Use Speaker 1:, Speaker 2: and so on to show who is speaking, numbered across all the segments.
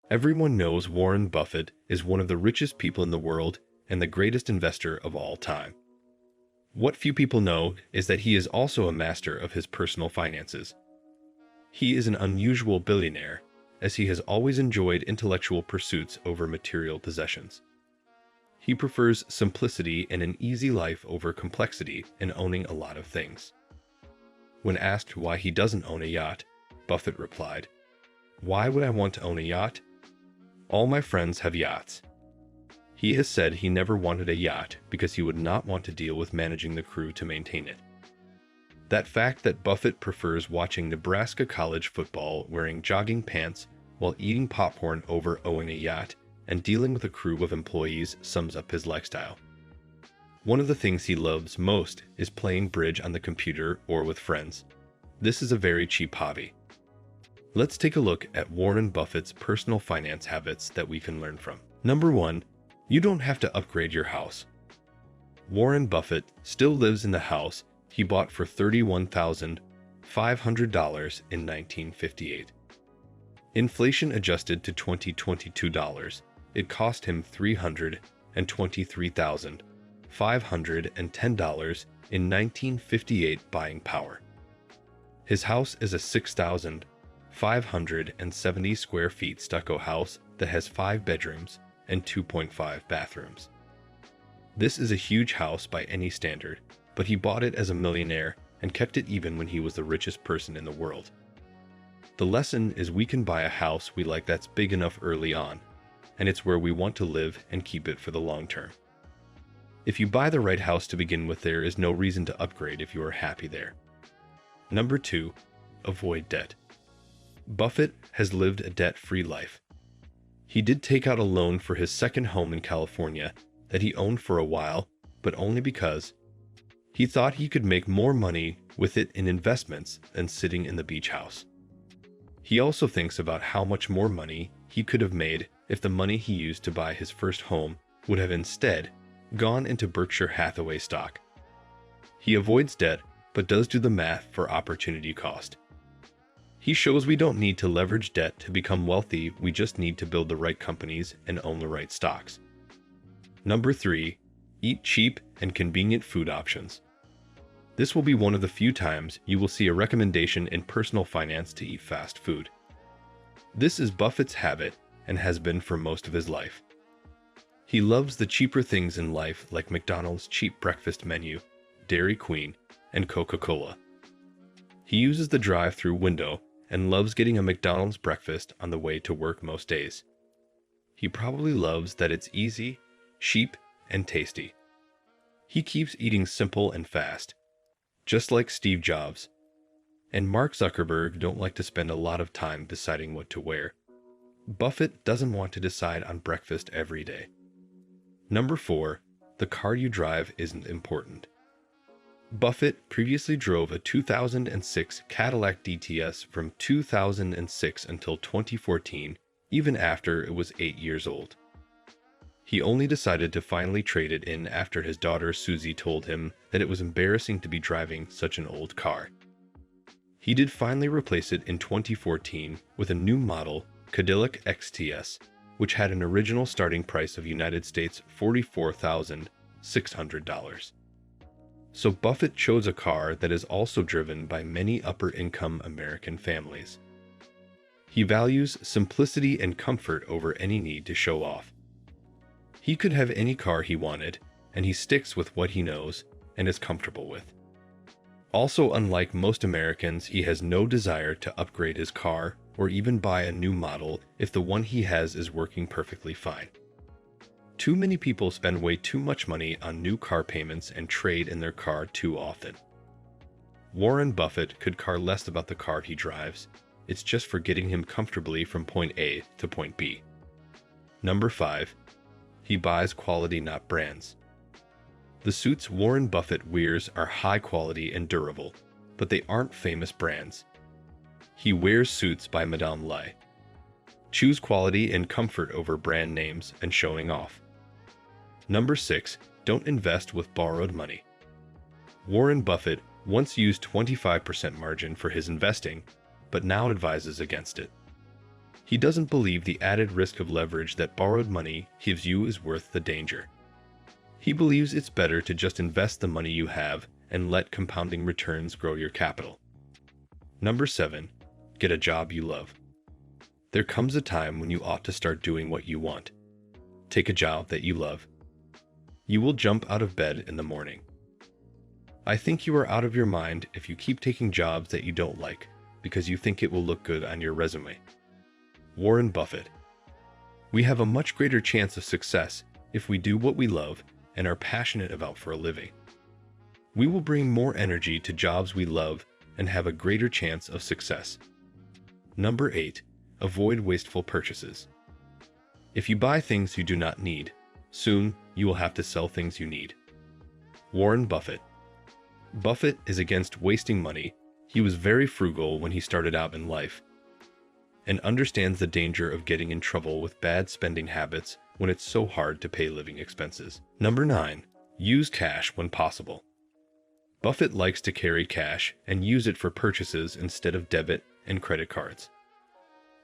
Speaker 1: Everyone knows Warren Buffett is one of the richest people in the world and the greatest investor of all time. What few people know is that he is also a master of his personal finances. He is an unusual billionaire, as he has always enjoyed intellectual pursuits over material possessions. He prefers simplicity and an easy life over complexity and owning a lot of things. When asked why he doesn't own a yacht, Buffett replied, "Why would I want to own a yacht? All my friends have yachts." He has said he never wanted a yacht because he would not want to deal with managing the crew to maintain it. That fact that Buffett prefers watching Nebraska college football wearing jogging pants while eating popcorn over owning a yacht and dealing with a crew of employees sums up his lifestyle. One of the things he loves most is playing bridge on the computer or with friends. This is a very cheap hobby. Let's take a look at Warren Buffett's personal finance habits that we can learn from. Number 1. You don't have to upgrade your house. Warren Buffett still lives in the house he bought for $31,500 in 1958. Inflation adjusted to 2022 dollars, it cost him $323,510 in 1958 buying power. His house is a 6,570 square feet stucco house that has 5 bedrooms and 2.5 bathrooms. This is a huge house by any standard, but he bought it as a millionaire and kept it even when he was the richest person in the world. The lesson is we can buy a house we like that's big enough early on, and it's where we want to live and keep it for the long term. If you buy the right house to begin with, there is no reason to upgrade if you are happy there. Number 2. Avoid debt. Buffett has lived a debt-free life. He did take out a loan for his second home in California that he owned for a while, but only because he thought he could make more money with it in investments than sitting in the beach house. He also thinks about how much more money he could have made if the money he used to buy his first home would have instead gone into Berkshire Hathaway stock. He avoids debt, but does do the math for opportunity cost. He shows we don't need to leverage debt to become wealthy, we just need to build the right companies and own the right stocks. Number 3. Eat cheap and convenient food options. This will be one of the few times you will see a recommendation in personal finance to eat fast food. This is Buffett's habit and has been for most of his life. He loves the cheaper things in life like McDonald's cheap breakfast menu, Dairy Queen, and Coca-Cola. He uses the drive-through window and loves getting a McDonald's breakfast on the way to work most days. He probably loves that it's easy, cheap, and tasty. He keeps eating simple and fast, just like Steve Jobs. And Mark Zuckerberg don't like to spend a lot of time deciding what to wear. Buffett doesn't want to decide on breakfast every day. Number 4. The car you drive isn't important. Buffett previously drove a 2006 Cadillac DTS from 2006 until 2014, even after it was 8 years old. He only decided to finally trade it in after his daughter Susie told him that it was embarrassing to be driving such an old car. He did finally replace it in 2014 with a new model, Cadillac XTS, which had an original starting price of United States $44,600. So Buffett chose a car that is also driven by many upper-income American families. He values simplicity and comfort over any need to show off. He could have any car he wanted, and he sticks with what he knows and is comfortable with. Also, unlike most Americans, he has no desire to upgrade his car or even buy a new model if the one he has is working perfectly fine. Too many people spend way too much money on new car payments and trade in their car too often. Warren Buffett could care less about the car he drives. It's just for getting him comfortably from point A to point B. Number 5. He buys quality, not brands. The suits Warren Buffett wears are high quality and durable, but they aren't famous brands. He wears suits by Madame Lai. Choose quality and comfort over brand names and showing off. Number 6. Don't invest with borrowed money. Warren Buffett once used 25% margin for his investing, but now advises against it. He doesn't believe the added risk of leverage that borrowed money gives you is worth the danger. He believes it's better to just invest the money you have and let compounding returns grow your capital. Number 7. Get a job you love. There comes a time when you ought to start doing what you want. Take a job that you love. You will jump out of bed in the morning. I think you are out of your mind if you keep taking jobs that you don't like because you think it will look good on your resume. Warren Buffett. We have a much greater chance of success if we do what we love and are passionate about for a living. We will bring more energy to jobs we love and have a greater chance of success. Number 8. Avoid wasteful purchases. If you buy things you do not need, soon you will have to sell things you need. Warren Buffett. Buffett is against wasting money. He was very frugal when he started out in life and understands the danger of getting in trouble with bad spending habits when it's so hard to pay living expenses. Number 9. Use cash when possible. Buffett likes to carry cash and use it for purchases instead of debit and credit cards.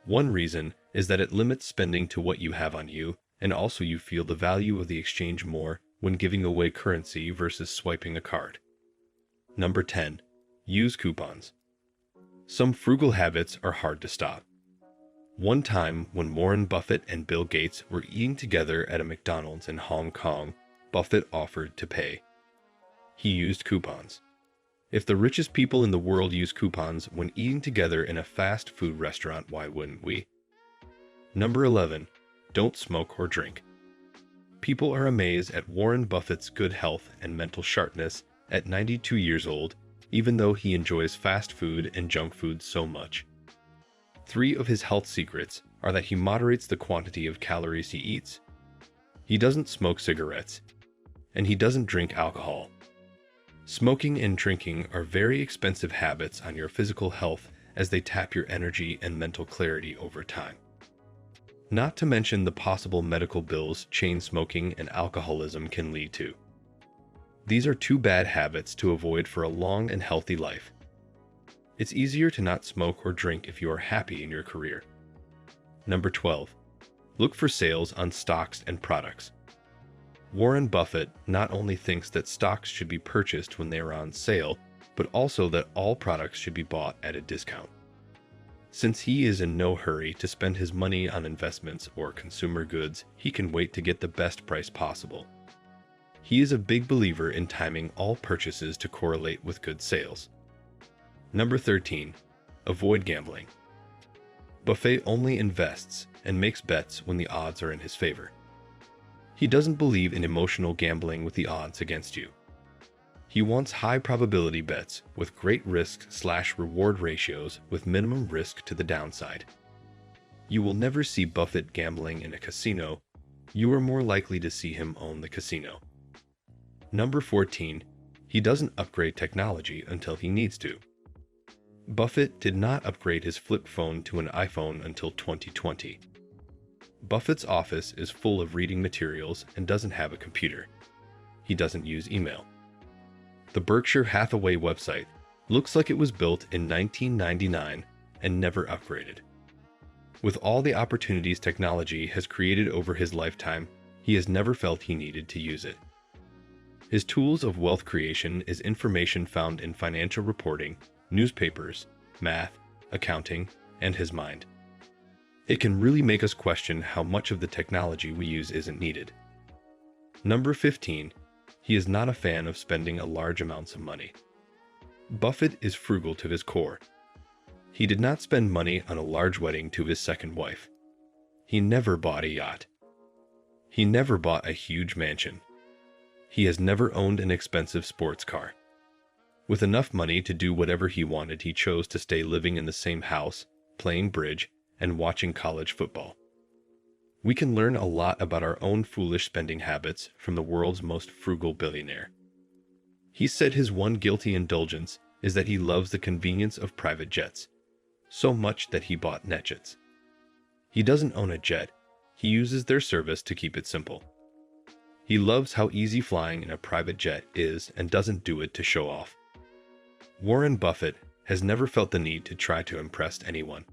Speaker 1: One reason is that it limits spending to what you have on you, and also you feel the value of the exchange more when giving away currency versus swiping a card. Number 10. Use coupons. Some frugal habits are hard to stop. One time when Warren Buffett and Bill Gates were eating together at a McDonald's in Hong Kong, Buffett offered to pay. He used coupons. If the richest people in the world use coupons when eating together in a fast food restaurant, why wouldn't we? Number 11. Don't smoke or drink. People are amazed at Warren Buffett's good health and mental sharpness at 92 years old, even though he enjoys fast food and junk food so much. 3 of his health secrets are that he moderates the quantity of calories he eats. He doesn't smoke cigarettes, and he doesn't drink alcohol. Smoking and drinking are very expensive habits on your physical health as they tap your energy and mental clarity over time. Not to mention the possible medical bills chain smoking and alcoholism can lead to. These are 2 bad habits to avoid for a long and healthy life. It's easier to not smoke or drink if you are happy in your career. Number 12. Look for sales on stocks and products. Warren Buffett not only thinks that stocks should be purchased when they are on sale, but also that all products should be bought at a discount. Since he is in no hurry to spend his money on investments or consumer goods, he can wait to get the best price possible. He is a big believer in timing all purchases to correlate with good sales. Number 13. Avoid gambling. Buffett only invests and makes bets when the odds are in his favor. He doesn't believe in emotional gambling with the odds against you. He wants high probability bets with great risk/reward ratios with minimum risk to the downside. You will never see Buffett gambling in a casino. You are more likely to see him own the casino. Number 14. He doesn't upgrade technology until he needs to. Buffett did not upgrade his flip phone to an iPhone until 2020. Buffett's office is full of reading materials and doesn't have a computer. He doesn't use email. The Berkshire Hathaway website looks like it was built in 1999 and never upgraded. With all the opportunities technology has created over his lifetime, he has never felt he needed to use it. His tools of wealth creation is information found in financial reporting, newspapers, math, accounting, and his mind. It can really make us question how much of the technology we use isn't needed. Number 15. He is not a fan of spending a large amounts of money. Buffett is frugal to his core. He did not spend money on a large wedding to his second wife. He never bought a yacht. He never bought a huge mansion. He has never owned an expensive sports car. With enough money to do whatever he wanted, he chose to stay living in the same house, playing bridge, and watching college football. We can learn a lot about our own foolish spending habits from the world's most frugal billionaire. He said his one guilty indulgence is that he loves the convenience of private jets, so much that he bought NetJets. He doesn't own a jet, he uses their service to keep it simple. He loves how easy flying in a private jet is and doesn't do it to show off. Warren Buffett has never felt the need to try to impress anyone.